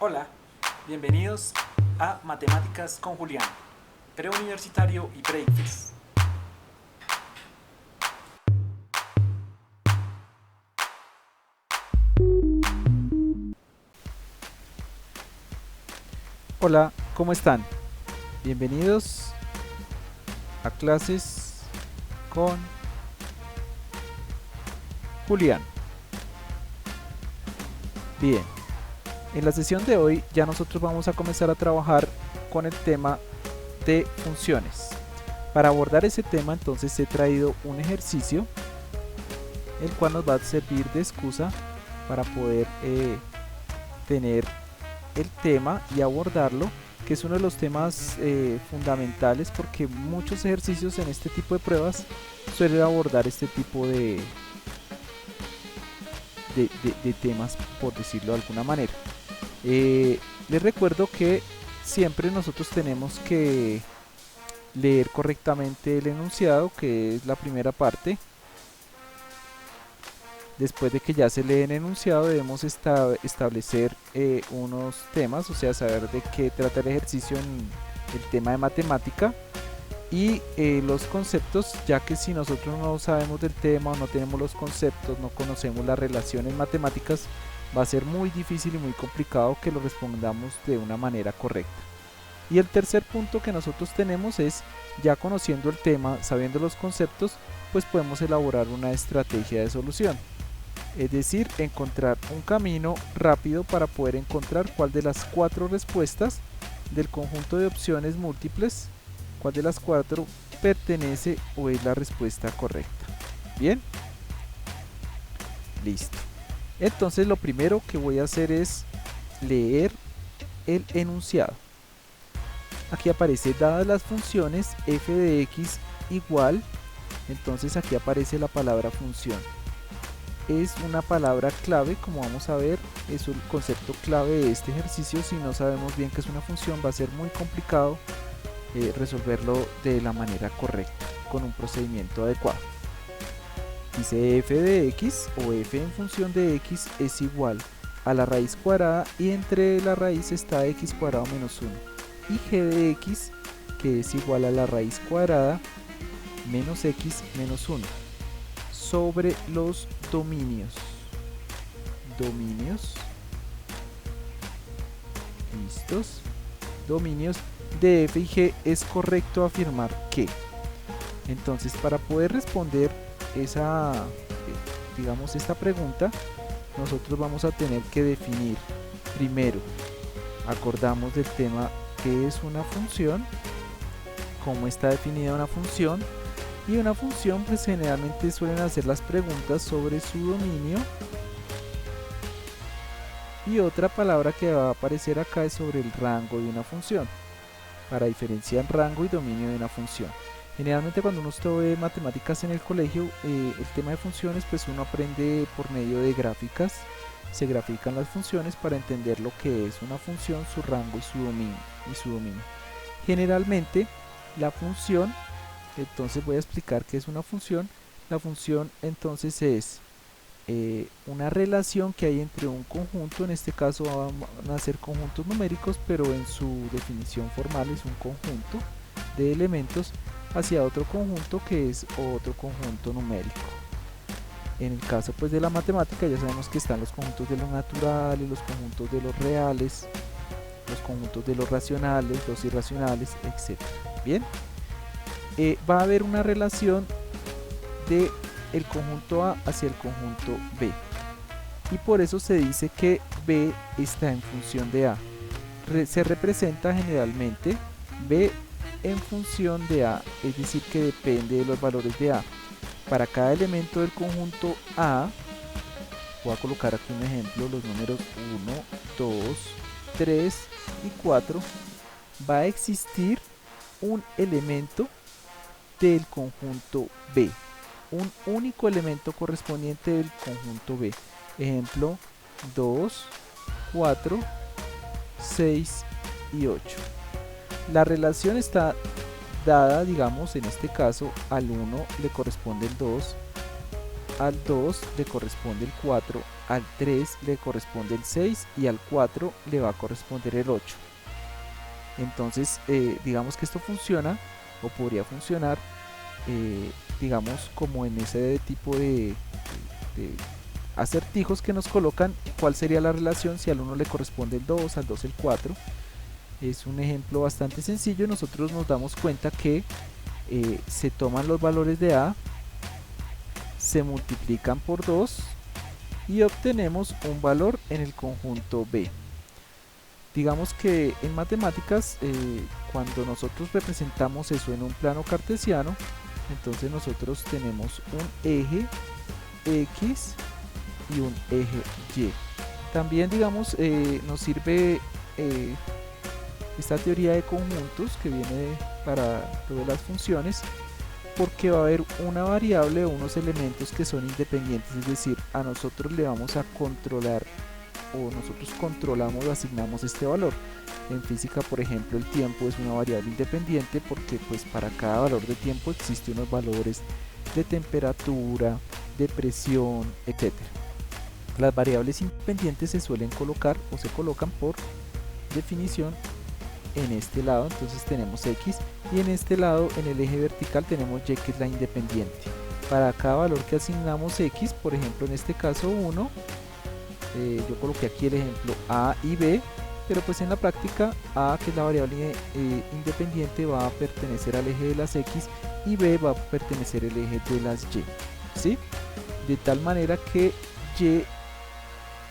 Hola, bienvenidos a Matemáticas con Julián, preuniversitario y pre-ICFES. Hola, ¿cómo están? Bienvenidos a clases con Julián. Bien, en la sesión de hoy ya nosotros vamos a comenzar a trabajar con el tema de funciones. Para abordar ese tema entonces he traído un ejercicio el cual nos va a servir de excusa para poder tener el tema y abordarlo, que es uno de los temas fundamentales, porque muchos ejercicios en este tipo de pruebas suelen abordar este tipo de temas, por decirlo de alguna manera. Les recuerdo que siempre nosotros tenemos que leer correctamente el enunciado, que es la primera parte. Después de que ya se lee el enunciado, debemos establecer unos temas, o sea, saber de qué trata el ejercicio en el tema de matemática y los conceptos, ya que si nosotros no sabemos del tema o no tenemos los conceptos, no conocemos las relaciones matemáticas, va a ser muy difícil y muy complicado que lo respondamos de una manera correcta. Y el tercer punto que nosotros tenemos es, ya conociendo el tema, sabiendo los conceptos, pues podemos elaborar una estrategia de solución. Es decir, encontrar un camino rápido para poder encontrar cuál de las 4 respuestas del conjunto de opciones múltiples, cuál de las 4 pertenece o es la respuesta correcta. Bien, listo. Entonces lo primero que voy a hacer es leer el enunciado. Aquí aparece, dadas las funciones f de x igual, entonces aquí aparece la palabra función. Es una palabra clave, como vamos a ver, es un concepto clave de este ejercicio. Si no sabemos bien qué es una función, va a ser muy complicado resolverlo de la manera correcta, con un procedimiento adecuado. Dice f de x o f en función de x es igual a la raíz cuadrada y entre la raíz está x cuadrado menos 1 y g de x, que es igual a la raíz cuadrada menos x menos 1 sobre los dominios. Listos. Dominios de f y g. Es correcto afirmar que. Entonces, para poder responder esta pregunta, nosotros vamos a tener que definir primero, acordamos del tema que es una función, cómo está definida una función. Y una función, pues generalmente suelen hacer las preguntas sobre su dominio. Y otra palabra que va a aparecer acá es sobre el rango de una función, para diferenciar rango y dominio de una función. Generalmente cuando uno estudia matemáticas en el colegio, el tema de funciones, pues uno aprende por medio de gráficas. Se grafican las funciones para entender lo que es una función, su rango y su dominio. Generalmente la función, entonces voy a explicar qué es una función. La función entonces es una relación que hay entre un conjunto, en este caso van a ser conjuntos numéricos, pero en su definición formal es un conjunto de elementos hacia otro conjunto que es otro conjunto numérico. En el caso pues de la matemática ya sabemos que están los conjuntos de los naturales, los conjuntos de los reales, los conjuntos de los racionales, los irracionales, etc. Bien, va a haber una relación de el conjunto A hacia el conjunto B, y por eso se dice que B está en función de A. Se representa generalmente B en función de A, es decir que depende de los valores de A. Para cada elemento del conjunto A, voy a colocar aquí un ejemplo, los números 1, 2, 3 y 4, va a existir un elemento del conjunto B, un único elemento correspondiente del conjunto B. Ejemplo 2, 4, 6 y 8. La relación está dada, digamos, en este caso al 1 le corresponde el 2, al 2 le corresponde el 4, al 3 le corresponde el 6 y al 4 le va a corresponder el 8. Entonces digamos que esto funciona o podría funcionar digamos como en ese tipo de acertijos que nos colocan cuál sería la relación si al 1 le corresponde el 2, al 2 el 4. Es un ejemplo bastante sencillo. Nosotros nos damos cuenta que se toman los valores de A, se multiplican por 2 y obtenemos un valor en el conjunto B. Digamos que en matemáticas cuando nosotros representamos eso en un plano cartesiano, entonces nosotros tenemos un eje X y un eje Y. También digamos nos sirve esta teoría de conjuntos que viene para todas las funciones, porque va a haber una variable o unos elementos que son independientes, es decir, a nosotros le vamos a controlar o nosotros controlamos o asignamos este valor. En física, por ejemplo, el tiempo es una variable independiente porque pues para cada valor de tiempo existen unos valores de temperatura, de presión, etc. Las variables independientes se suelen colocar o se colocan por definición en este lado. Entonces tenemos X y en este lado en el eje vertical tenemos Y, que es la independiente. Para cada valor que asignamos X, por ejemplo en este caso 1, yo coloqué aquí el ejemplo A y B, pero pues en la práctica A, que es la variable independiente, va a pertenecer al eje de las X y B va a pertenecer al eje de las Y, ¿sí? De tal manera que Y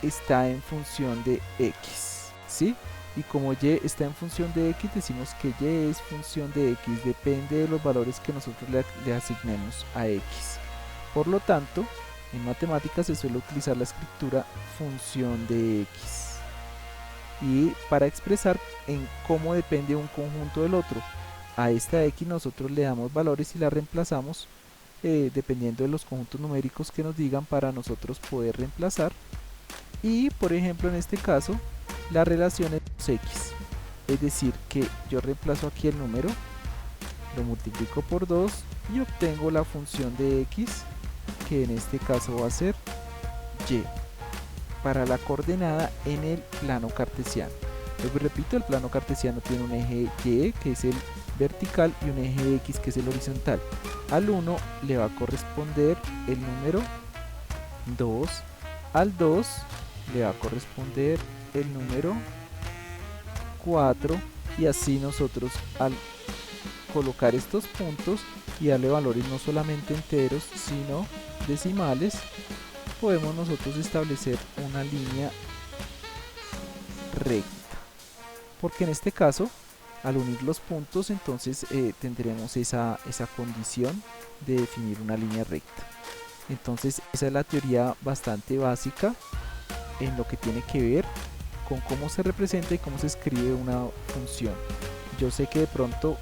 está en función de X, ¿sí? Y como Y está en función de X, decimos que Y es función de X, depende de los valores que nosotros le asignemos a X. Por lo tanto, en matemáticas se suele utilizar la escritura función de X. Y para expresar en cómo depende un conjunto del otro, a esta X nosotros le damos valores y la reemplazamos dependiendo de los conjuntos numéricos que nos digan para nosotros poder reemplazar. Y por ejemplo en este caso la relación es X, es decir que yo reemplazo aquí el número, lo multiplico por 2 y obtengo la función de X, que en este caso va a ser Y, para la coordenada en el plano cartesiano. Luego repito, el plano cartesiano tiene un eje Y, que es el vertical, y un eje X, que es el horizontal. Al 1 le va a corresponder el número 2, al 2 le va a corresponder el número 4, y así nosotros al colocar estos puntos y darle valores no solamente enteros sino decimales, podemos nosotros establecer una línea recta, porque en este caso al unir los puntos entonces tendremos esa condición de definir una línea recta. Entonces esa es la teoría bastante básica en lo que tiene que ver con cómo se representa y cómo se escribe una función. Yo sé que de pronto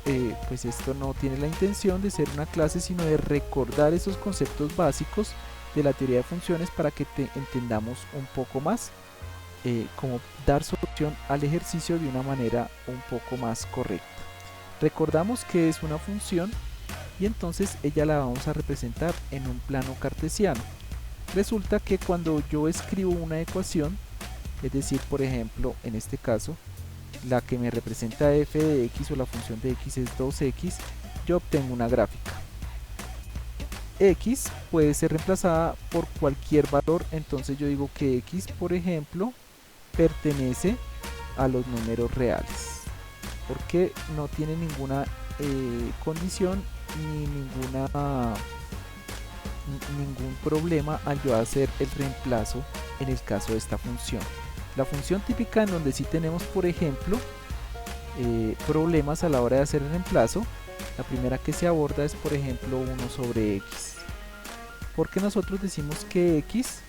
pues esto no tiene la intención de ser una clase, sino de recordar esos conceptos básicos de la teoría de funciones para que entendamos un poco más cómo dar solución al ejercicio de una manera un poco más correcta. Recordamos que es una función y entonces ella la vamos a representar en un plano cartesiano. Resulta que cuando yo escribo una ecuación, es decir, por ejemplo, en este caso, la que me representa f de x o la función de x es 2x, yo obtengo una gráfica. X puede ser reemplazada por cualquier valor, entonces yo digo que x, por ejemplo, pertenece a los números reales, porque no tiene ninguna condición ni ningún problema al yo hacer el reemplazo en el caso de esta función. La función típica en donde sí tenemos, por ejemplo, problemas a la hora de hacer el reemplazo, la primera que se aborda es, por ejemplo, 1 sobre x, porque nosotros decimos que x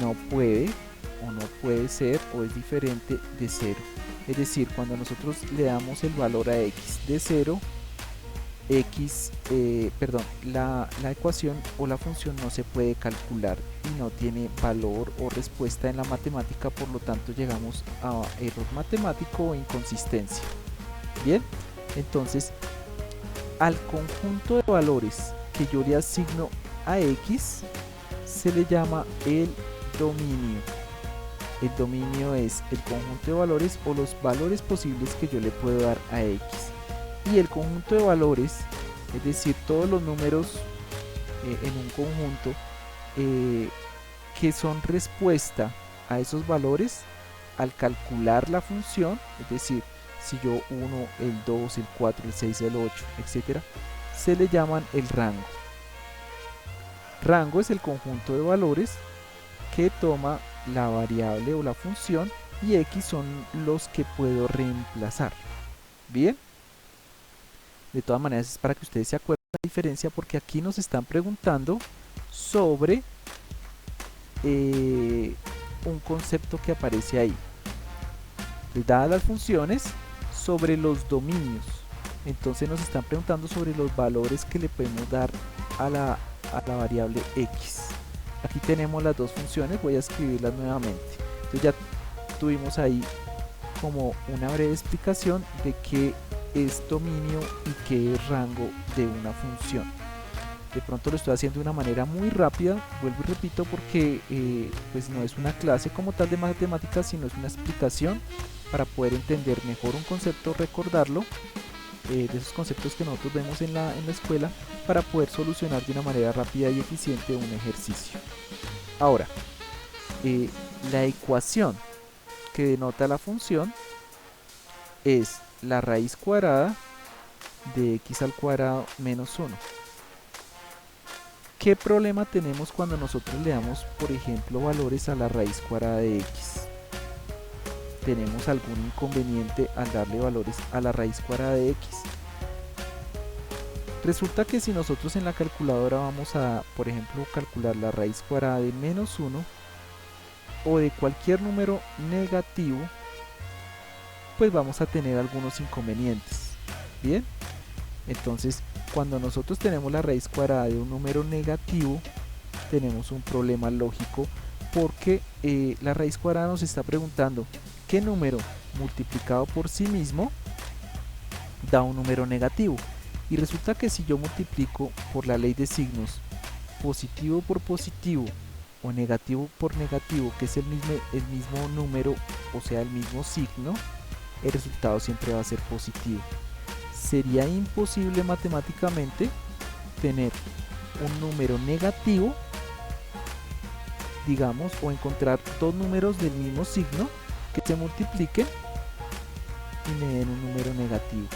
no puede o no puede ser o es diferente de 0. Es decir, cuando nosotros le damos el valor a x de 0, la ecuación o la función no se puede calcular y no tiene valor o respuesta en la matemática, por lo tanto llegamos a error matemático o inconsistencia. Bien, entonces al conjunto de valores que yo le asigno a X se le llama el dominio. El dominio es el conjunto de valores o los valores posibles que yo le puedo dar a X. Y el conjunto de valores, es decir, todos los números en un conjunto que son respuesta a esos valores al calcular la función, es decir, si yo 1, el 2, el 4, el 6, el 8, etc., se le llaman el rango. Rango es el conjunto de valores que toma la variable o la función y X son los que puedo reemplazar. Bien, de todas maneras es para que ustedes se acuerden la diferencia, porque aquí nos están preguntando sobre un concepto que aparece ahí. Dadas las funciones, sobre los dominios. Entonces nos están preguntando sobre los valores que le podemos dar a la variable X. Aquí tenemos las dos funciones, voy a escribirlas nuevamente. Entonces ya tuvimos ahí como una breve explicación de qué es dominio y qué es rango de una función. De pronto lo estoy haciendo de una manera muy rápida, vuelvo y repito, porque pues no es una clase como tal de matemáticas, sino es una explicación para poder entender mejor un concepto, recordarlo, de esos conceptos que nosotros vemos en la escuela, para poder solucionar de una manera rápida y eficiente un ejercicio. Ahora, la ecuación que denota la función es la raíz cuadrada de x al cuadrado menos 1. ¿Qué problema tenemos cuando nosotros le damos, por ejemplo, valores a la raíz cuadrada de x? ¿Tenemos algún inconveniente al darle valores a la raíz cuadrada de x? Resulta que si nosotros en la calculadora vamos a, por ejemplo, calcular la raíz cuadrada de menos 1 o de cualquier número negativo, pues vamos a tener algunos inconvenientes. Bien, entonces cuando nosotros tenemos la raíz cuadrada de un número negativo, tenemos un problema lógico, porque la raíz cuadrada nos está preguntando qué número multiplicado por sí mismo da un número negativo. Y resulta que si yo multiplico por la ley de signos positivo por positivo o negativo por negativo, que es el mismo número, o sea el mismo signo, el resultado siempre va a ser positivo. Sería imposible matemáticamente tener un número negativo, digamos, o encontrar dos números del mismo signo que se multipliquen y me den un número negativo.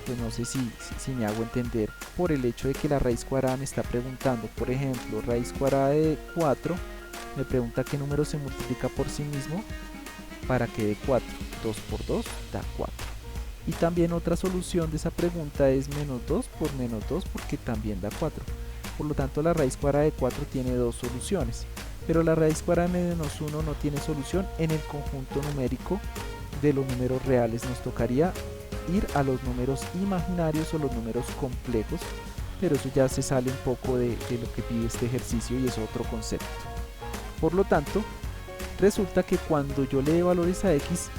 Pues no sé si me hago entender, por el hecho de que la raíz cuadrada me está preguntando, por ejemplo, raíz cuadrada de 4 me pregunta qué número se multiplica por sí mismo para que dé 4. 2 por 2 da 4. Y también otra solución de esa pregunta es menos 2 por menos 2, porque también da 4. Por lo tanto, la raíz cuadrada de 4 tiene dos soluciones, pero la raíz cuadrada de menos 1 no tiene solución en el conjunto numérico de los números reales. Nos tocaría ir a los números imaginarios o los números complejos, pero eso ya se sale un poco de lo que pide este ejercicio y es otro concepto. Por lo tanto, resulta que cuando yo le dé valores a x,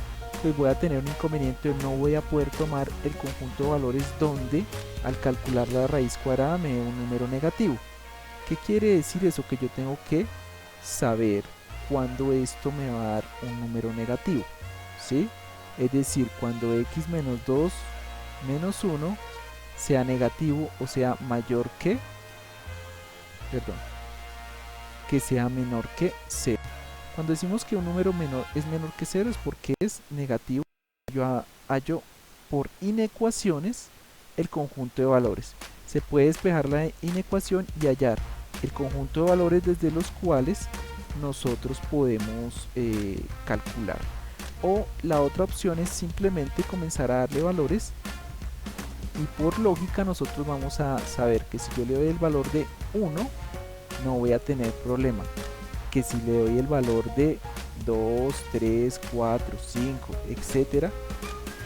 pues voy a tener un inconveniente, no voy a poder tomar el conjunto de valores donde al calcular la raíz cuadrada me dé un número negativo. ¿Qué quiere decir eso? Que yo tengo que saber cuándo esto me va a dar un número negativo, ¿sí? Es decir, cuando x menos 2 menos 1 sea negativo, o sea mayor que, que sea menor que 0. Cuando decimos que un número es menor que 0 es porque es negativo. Yo hallo por inecuaciones el conjunto de valores. Se puede despejar la inecuación y hallar el conjunto de valores desde los cuales nosotros podemos calcular. O la otra opción es simplemente comenzar a darle valores, y por lógica nosotros vamos a saber que si yo le doy el valor de 1 no voy a tener problema, que si le doy el valor de 2, 3, 4, 5, etcétera,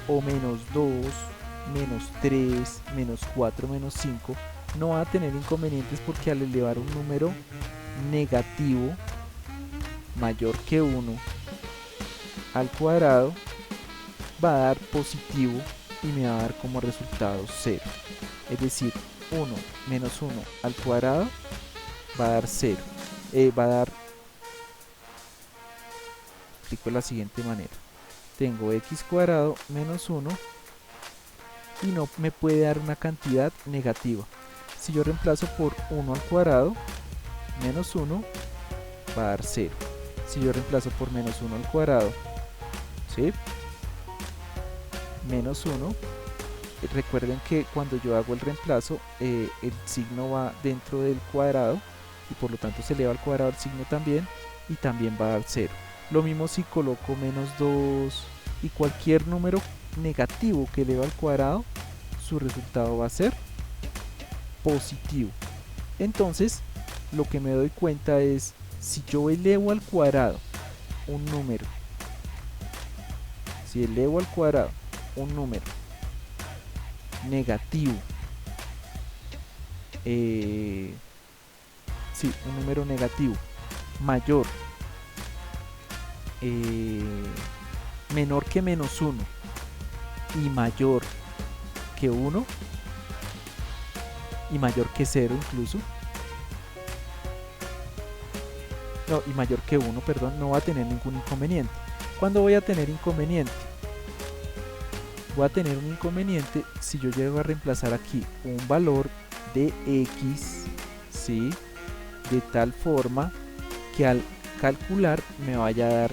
o menos 2, menos 3, menos 4, menos 5, no va a tener inconvenientes, porque al elevar un número negativo mayor que 1 al cuadrado va a dar positivo y me va a dar como resultado 0. Es decir, 1 menos 1 al cuadrado va a dar 0. Va a dar, explico de la siguiente manera. Tengo x cuadrado menos 1 y no me puede dar una cantidad negativa. Si yo reemplazo por 1 al cuadrado, menos 1 va a dar 0. Si yo reemplazo por menos 1 al cuadrado, ¿sí? Menos 1. Recuerden que cuando yo hago el reemplazo, el signo va dentro del cuadrado y por lo tanto se eleva al cuadrado el signo también y también va a dar 0. Lo mismo si coloco menos 2 y cualquier número negativo que eleva al cuadrado, su resultado va a ser positivo. Entonces, lo que me doy cuenta es, si yo elevo al cuadrado un número, si elevo al cuadrado un número negativo, sí, un número negativo mayor, menor que menos 1 y mayor que 1 y mayor que 0 incluso, no, y mayor que 1, perdón, no va a tener ningún inconveniente. ¿Cuándo voy a tener inconveniente? Voy a tener un inconveniente si yo llego a reemplazar aquí un valor de x, ¿sí? De tal forma que al calcular me vaya a dar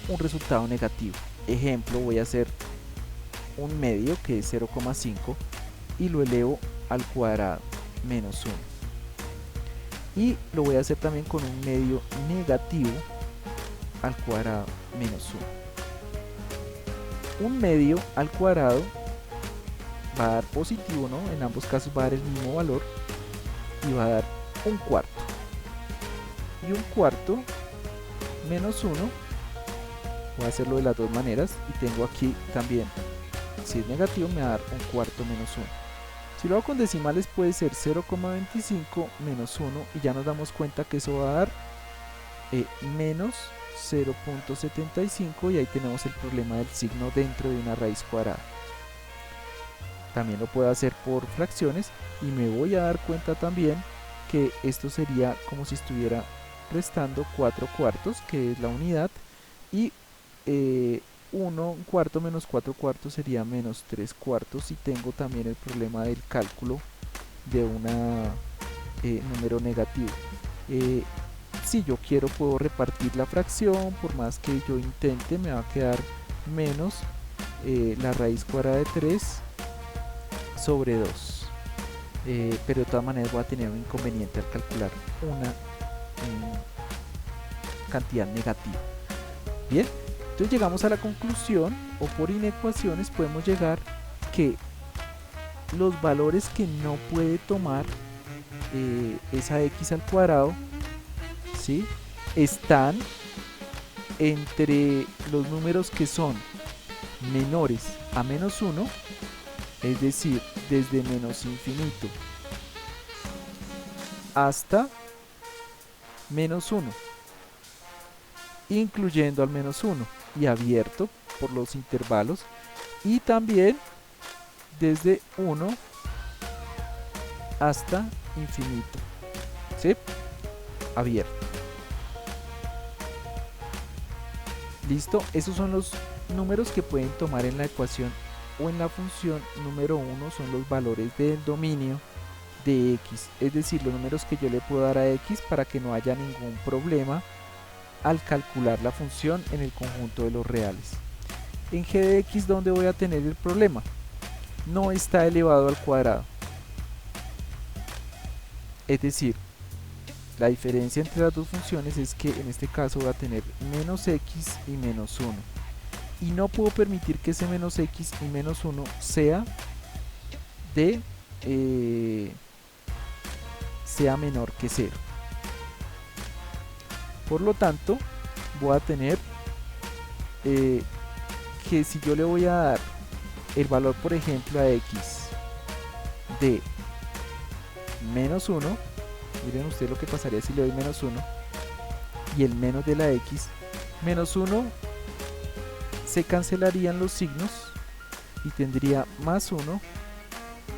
un resultado negativo. Ejemplo, voy a hacer un medio que es 0,5 y lo elevo al cuadrado menos 1. Y lo voy a hacer también con un medio negativo al cuadrado menos 1. Un medio al cuadrado va a dar positivo, ¿no? En ambos casos va a dar el mismo valor y va a dar un cuarto. Y un cuarto menos 1, voy a hacerlo de las dos maneras y tengo aquí también, si es negativo me va a dar un cuarto menos 1. Si lo hago con decimales puede ser 0,25 menos 1 y ya nos damos cuenta que eso va a dar menos 0,75 y ahí tenemos el problema del signo dentro de una raíz cuadrada. También lo puedo hacer por fracciones y me voy a dar cuenta también que esto sería como si estuviera restando 4 cuartos, que es la unidad, y 1 cuarto menos 4 cuartos sería menos 3 cuartos y tengo también el problema del cálculo de un número negativo. Si yo quiero puedo repartir la fracción, por más que yo intente me va a quedar menos la raíz cuadrada de 3 sobre 2, pero de todas maneras voy a tener un inconveniente al calcular una cantidad negativa. Bien, entonces llegamos a la conclusión, o por inecuaciones podemos llegar que los valores que no puede tomar esa x al cuadrado, ¿sí?, están entre los números que son menores a menos 1, es decir, desde menos infinito hasta menos 1, incluyendo al menos 1 y abierto por los intervalos, y también desde 1 hasta infinito, ¿sí?, abierto. Listo, esos son los números que pueden tomar en la ecuación o en la función número 1, son los valores del dominio de x, es decir, los números que yo le puedo dar a x para que no haya ningún problema al calcular la función en el conjunto de los reales. En g de x, ¿dónde voy a tener el problema? No está elevado al cuadrado, es decir, la diferencia entre las dos funciones es que en este caso voy a tener menos x y menos 1 y no puedo permitir que ese menos x y menos 1 sea sea menor que 0. Por lo tanto voy a tener que si yo le voy a dar el valor, por ejemplo, a x de menos 1, miren ustedes lo que pasaría si le doy menos 1 y el menos de la x, menos 1 se cancelarían los signos y tendría más 1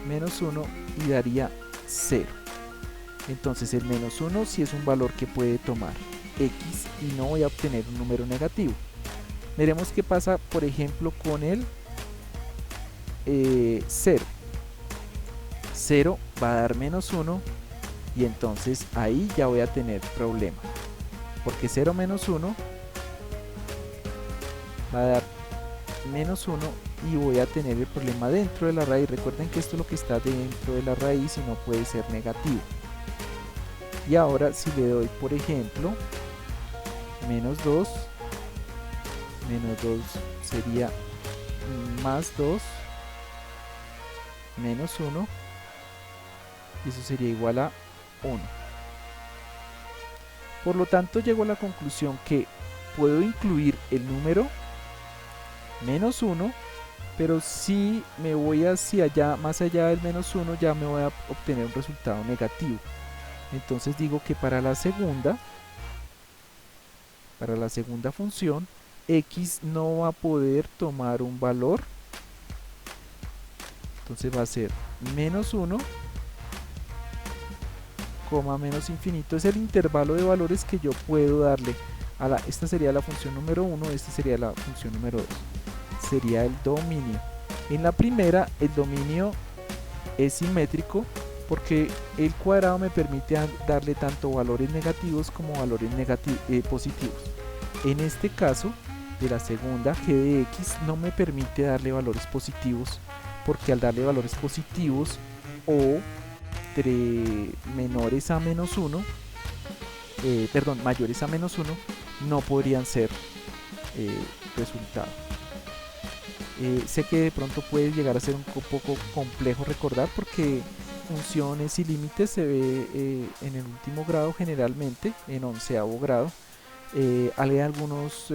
menos 1 y daría 0. Entonces el menos 1 sí es un valor que puede tomar x y no voy a obtener un número negativo. Veremos qué pasa, por ejemplo, con el 0. 0 va a dar menos 1 y entonces ahí ya voy a tener problema. Porque 0 menos 1 va a dar menos 1 y voy a tener el problema dentro de la raíz. Recuerden que esto es lo que está dentro de la raíz y no puede ser negativo. Y ahora si le doy, por ejemplo, menos 2 sería más 2 menos 1 y eso sería igual a 1. Por lo tanto llego a la conclusión que puedo incluir el número menos 1, pero si me voy hacia allá, más allá del menos 1, ya me voy a obtener un resultado negativo. Entonces digo que para la segunda función, x no va a poder tomar un valor. Entonces va a ser menos 1, menos infinito. Es el intervalo de valores que yo puedo darle a esta sería la función número 1, esta sería la función número 2. Sería el dominio. En la primera, el dominio es simétrico porque el cuadrado me permite darle tanto valores negativos como valores positivos. En este caso, de la segunda, g de x no me permite darle valores positivos, porque al darle valores positivos o menores a menos 1, mayores a menos 1, no podrían ser resultado. Sé que de pronto puede llegar a ser un poco complejo recordar porque funciones y límites se ve en el último grado generalmente, en 11º grado. Hay algunos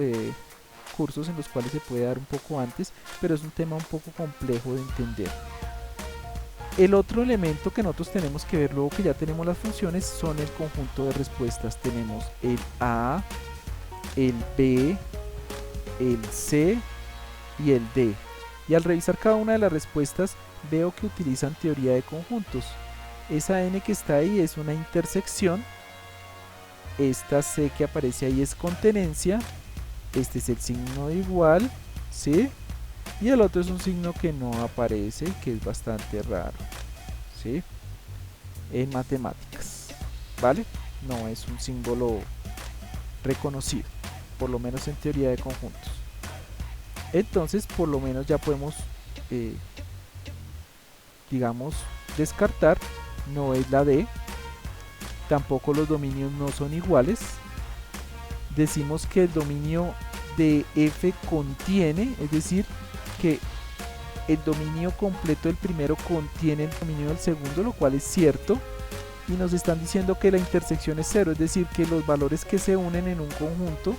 cursos en los cuales se puede dar un poco antes, pero es un tema un poco complejo de entender. El otro elemento que nosotros tenemos que ver luego que ya tenemos las funciones son el conjunto de respuestas. Tenemos el A, el B, el C y el D. Y al revisar cada una de las respuestas veo que utilizan teoría de conjuntos. Esa N que está ahí es una intersección. Esta C que aparece ahí es contenencia. Este es el signo de igual, ¿sí? Y el otro es un signo que no aparece, que es bastante raro, ¿sí? En matemáticas, ¿vale? No es un símbolo reconocido, por lo menos en teoría de conjuntos. Entonces, por lo menos ya podemos, digamos, descartar. No es la D, tampoco los dominios no son iguales. Decimos que el dominio de F contiene, es decir, que el dominio completo del primero contiene el dominio del segundo, lo cual es cierto, y nos están diciendo que la intersección es 0, es decir, que los valores que se unen en un conjunto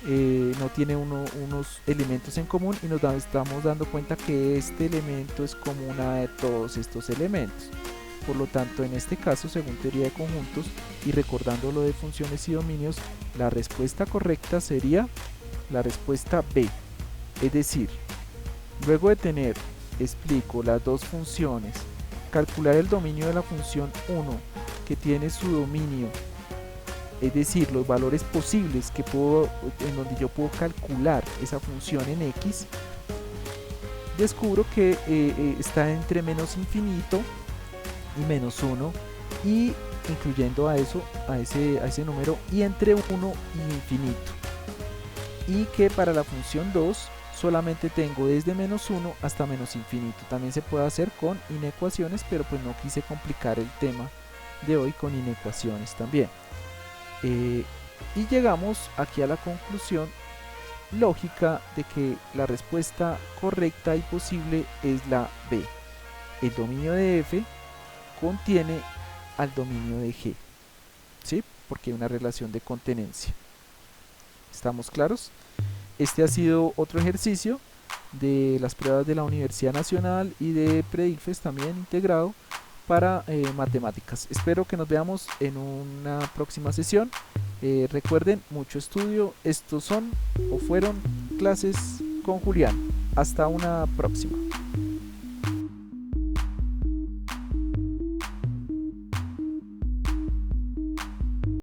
no tienen unos elementos en común, y nos estamos dando cuenta que este elemento es común a todos estos elementos. Por lo tanto, en este caso, según teoría de conjuntos y recordando lo de funciones y dominios, la respuesta correcta sería la respuesta B. Es decir, luego de tener, explico, las dos funciones, calcular el dominio de la función 1 que tiene su dominio, es decir, los valores posibles que en donde yo puedo calcular esa función en x, descubro que está entre menos infinito y menos 1, y incluyendo a ese número, y entre 1 y infinito, y que para la función 2 solamente tengo desde menos 1 hasta menos infinito. También se puede hacer con inecuaciones, pero pues no quise complicar el tema de hoy con inecuaciones también. Y llegamos aquí a la conclusión lógica de que la respuesta correcta y posible es la B. El dominio de F contiene al dominio de G, ¿sí? Porque hay una relación de contenencia. ¿Estamos claros? Este ha sido otro ejercicio de las pruebas de la Universidad Nacional y de PREDICFES también integrado para matemáticas. Espero que nos veamos en una próxima sesión. Recuerden, mucho estudio. Estos son o fueron clases con Julián. Hasta una próxima.